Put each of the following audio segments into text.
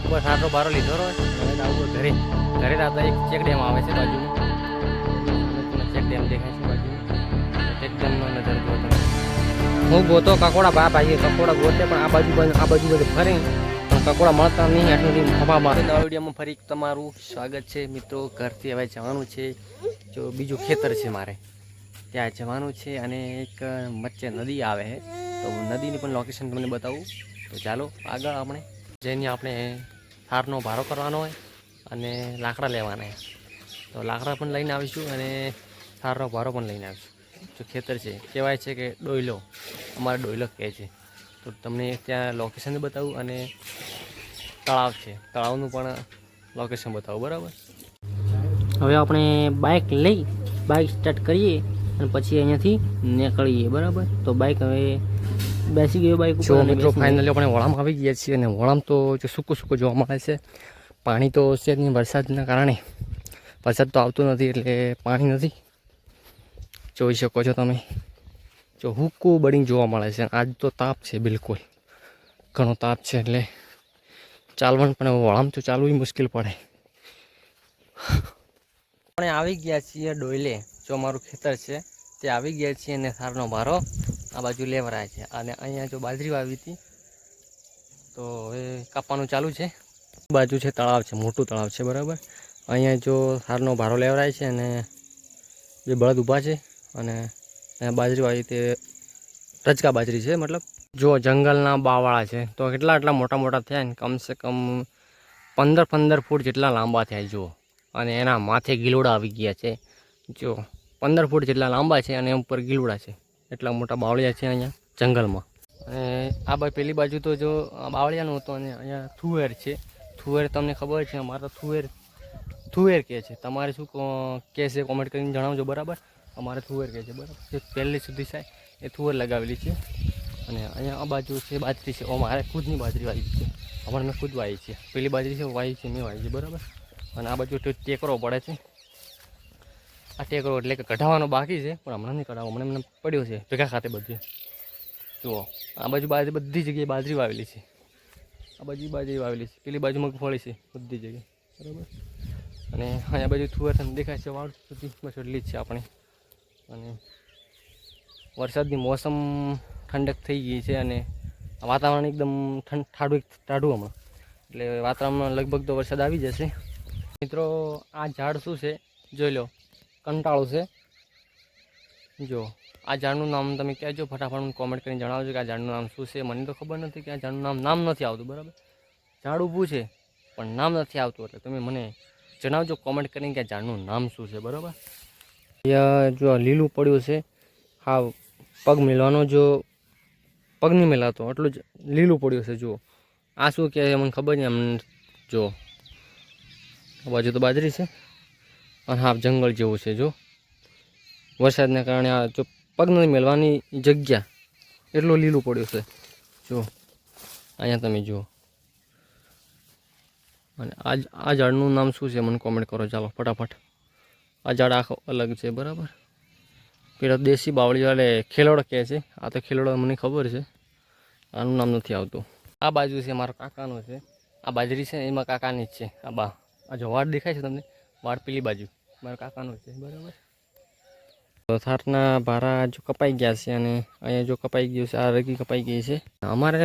ઉપર સારો બારો લીધો હોય હવે આવું ઘરે ઘરે આવતા એક ચેક ડેમ આવે છે બાજુમાં. ચેક ડેમ દેખાય છે બાજુમાં. ચેક ડેમનો નજારો જુઓ તમે. હું ગોતો કકોડા બા ભાઈએ કકોડા ગોતે પણ આ બાજુ બધે ફરે પણ કકોડા મળતા નહીં. આટલું ફફામાં નવા વિડીયોમાં ફરી તમારું સ્વાગત છે મિત્રો. ઘરથી હવે જવાનું છે, જો બીજું ખેતર છે મારે ત્યાં જવાનું છે અને એક વચ્ચે નદી આવે છે તો નદીની પણ લોકેશન તમને બતાવું. તો ચાલો આગળ આપણે જેની આપણે થારનો ભારો કરવાનો હોય અને લાકડા લેવાના હોય તો લાકડા પણ લઈને આવીશું અને થારનો ભારો પણ લઈને આવીશું. જો ખેતર છે કહેવાય છે કે ડોયલો, અમારે ડોયલો કહે છે. તો તમને ત્યાં લોકેશન બતાવું અને તળાવ છે તળાવનું પણ લોકેશન બતાવું બરાબર. હવે આપણે બાઇક સ્ટાર્ટ કરીએ અને પછી અહીંયાથી નીકળીએ બરાબર. તો બાઇક હવે બેસી ગયો બાઇક ઉપર. મિત્રો ફાઇનલી આપણે વળામાં આવી ગયા છીએ અને વળામ તો જો સૂકું જોવા મળે છે. પાણી તો છે જ નહીં વરસાદના કારણે. વરસાદ તો આવતો નથી એટલે પાણી નથી. જોઈ શકો છો તમે, જો હુક્કું બળીને જોવા મળે છે. આજ તો તાપ છે, બિલકુલ ઘણો તાપ છે એટલે ચાલવાનું પણ વળામ તો ચાલવું મુશ્કેલ પડે. આપણે આવી ગયા છીએ ડોયલે, જો મારું ખેતર છે તે આવી ગયા છીએ અને થારનો ભારો આ બાજુ લેવરાય છે. અને અહીંયા જો બાજરી વાવી હતી તો હવે કાપવાનું ચાલુ છે. બાજુ છે તળાવ છે, મોટું તળાવ છે બરાબર. અહીંયા જો થારનો ભારો લેવરાય છે અને જે બળદ ઊભા છે અને બાજરી વાવી તે રજકા બાજરી છે. મતલબ જો જંગલના બાવાળા છે તો આટલા મોટા થયા ને કમસે કમ 15 ફૂટ જેટલા લાંબા થયા જુઓ. અને એના માથે ગીલોડા આવી ગયા છે. જો 15 ફૂટ જેટલા લાંબા છે અને ઉપર ગીલોડા છે. એટલા મોટા બાવળિયા છે અહીંયા જંગલમાં. અને આ બાજુ પેલી બાજુ તો જો બાવળિયાનું હતું અને અહીંયા થુવેર છે. થુવેર તમને ખબર છે, અમારે તો થુવેર કહે છે. તમારે શું કહે છે કોમેન્ટ કરીને જણાવજો બરાબર. અમારે થુવેર કહે છે બરાબર. જે પહેલી સુધી થાય એ થુવેર લગાવેલી છે. અને અહીંયા આ બાજુ છે બાજરી છે. મારે ખુદની બાજરી વાવી છે, અમારે મેં ખુદ વાવી છે. પેલી બાજરી છે વાવી છે, મેં વાવી છે બરાબર. અને આ બાજુ ટેકરો પડે છે. આ ટેકરો એટલે કે કઢાવવાનો બાકી છે પણ હમણાં નહીં કઢાવો, મને પડ્યો છે ભેગા ખાતે બધું. જુઓ આ બાજુ બધી જગ્યાએ બાજરી વાવેલી છે. આ બાજુ બાજરી વાવેલી છે, પેલી બાજુ મગફળી છે બધી જગ્યાએ બરાબર. અને અહીંયા બાજુ થુવેર તમને દેખાય છે વાળ સુધી બસ એટલી જ છે આપણે. અને વરસાદની મોસમ ઠંડક થઈ ગઈ છે અને વાતાવરણ એકદમ ટાઢું હમણાં, એટલે વાતાવરણમાં લગભગ તો વરસાદ આવી જશે. મિત્રો આ ઝાડ શું છે જોઈ લો, કંટાળું છે. જો આ ઝાડનું નામ તમે કહેજો ફટાફટ કોમેન્ટ કરીને જણાવજો કે આ ઝાડનું નામ શું છે. મને તો ખબર નથી કે આ ઝાડનું નામ નથી આવતું બરાબર. ઝાડ ઊભું છે પણ નામ નથી આવતું, એટલે તમે મને જણાવજો કોમેન્ટ કરીને કે આ ઝાડનું નામ શું છે બરાબર. અહીંયા જો લીલું પડ્યું છે, હા પગ મેળવાનો જો પગ નહીં મેળાતો એટલું જ લીલું પડ્યું છે. જુઓ આ શું કહે મને ખબર નહીં. આમ જો આ બાજુ તો બાજરી છે અને હા જંગલ જેવું છે. જો વરસાદના કારણે આ જો પગ નથી મેળવાની જગ્યા એટલું લીલું પડ્યું છે. જો અહીંયા તમે જુઓ. અને આ ઝાડનું નામ શું છે મને કોમેન્ટ કરો ચાલો ફટાફટ. આ ઝાડ આખો અલગ છે બરાબર. પેલા દેશી બાવળી વાળે ખેલોડ કહે છે, આ તો ખેલોડ મને ખબર છે, આનું નામ નથી આવતું. આ બાજુ છે મારા કાકાનું છે, આ બાજરી છે એમાં કાકાની જ છે. આ જો વાડ દેખાય છે તમને, વાડ પેલી બાજુ મારા કાકાનું છે બરાબર. તો થારના ભારા જો કપાઈ ગયા છે અને અહીંયા જો કપાઈ ગયું છે, આ રગી કપાઈ ગઈ છે. અમારે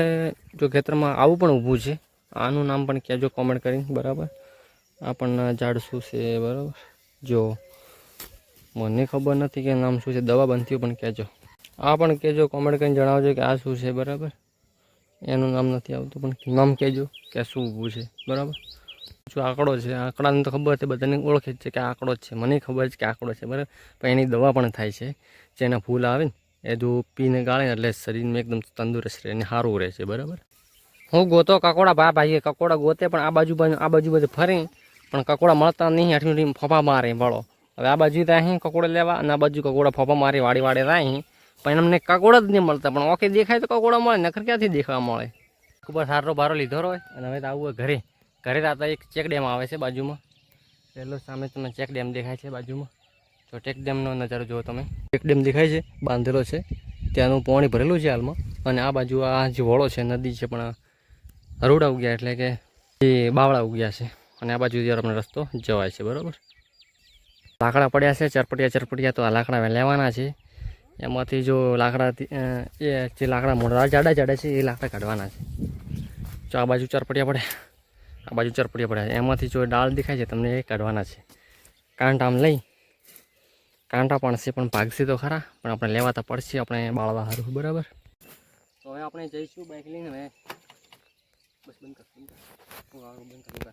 જો ખેતરમાં આવું પણ ઊભું છે, આનું નામ પણ કહેજો કોમેન્ટ કરીને બરાબર. આ પણ ઝાડ શું છે બરાબર. જો મને ખબર નથી કે નામ શું છે, દવા બનતી પણ કહેજો. આ પણ કહેજો કોમેન્ટ કરીને જણાવજો કે આ શું છે બરાબર. એનું નામ નથી આવતું પણ નામ કહેજો કે શું ઊભું છે બરાબર. જો આંકડો છે, આંકડાને તો ખબર છે, બધાને ઓળખે જ છે કે આંકડો જ છે. મને ખબર છે કે આંકડો છે બરાબર. પણ એની દવા પણ થાય છે, જેના ફૂલ આવે ને એ જો પીને ગાળે એટલે શરીરમાં એકદમ તંદુરસ્ત રહે અને સારું રહે છે બરાબર. હું ગોતો કકોડા ભાઈએ કકોડા ગોતે પણ આ બાજુ બધે ફરે પણ કકોડા મળતા નહીં. આટલું ફફા મારે વાળો. હવે આ બાજુ ત્યાં કકોડા લેવા અને આ બાજુ કકોડા ફફા મારી વાડે રાહી પણ એમને કકોડા જ નહીં મળતા. પણ ઓકે દેખાય તો કકોડા મળે, નખર ક્યાંથી દેખાવા મળે. ઉપર સારો ભારો લીધો હોય અને હવે તો આવું ઘરે આવતા એક ચેક ડેમ આવે છે બાજુમાં. પહેલો સામે તમને ચેક ડેમ દેખાય છે બાજુમાં. તો ચેક ડેમનો નજારો જુઓ તમે. ચેક ડેમ દેખાય છે, બાંધેલો છે, ત્યાંનું પાણી ભરેલું છે હાલમાં. અને આ બાજુ આ જે વળો છે નદી છે પણ રોડા ઉગ્યા એટલે કે એ બાવળા ઉગ્યા છે અને આ બાજુ આપણે રસ્તો જવાય છે બરાબર. લાકડા પડ્યા છે ચરપટિયા તો આ લાકડા લેવાના છે. એમાંથી જો લાકડા એ જે લાકડા મોટા જાડા છે એ લાકડા કાઢવાના છે. જો આ બાજુ ચરપટિયા પડ્યા છે એમાંથી જો ડાળ દેખાય છે તમને એ કાઢવાના છે. કાંટા આમ લઈ કાંટા પણ છે પણ ભાગશે તો ખરા પણ આપણે લેવાતા પડશે આપણે બાળવા સારું બરાબર. તો હવે આપણે જઈશું બાઇક લઈને. બસ બંધ કર.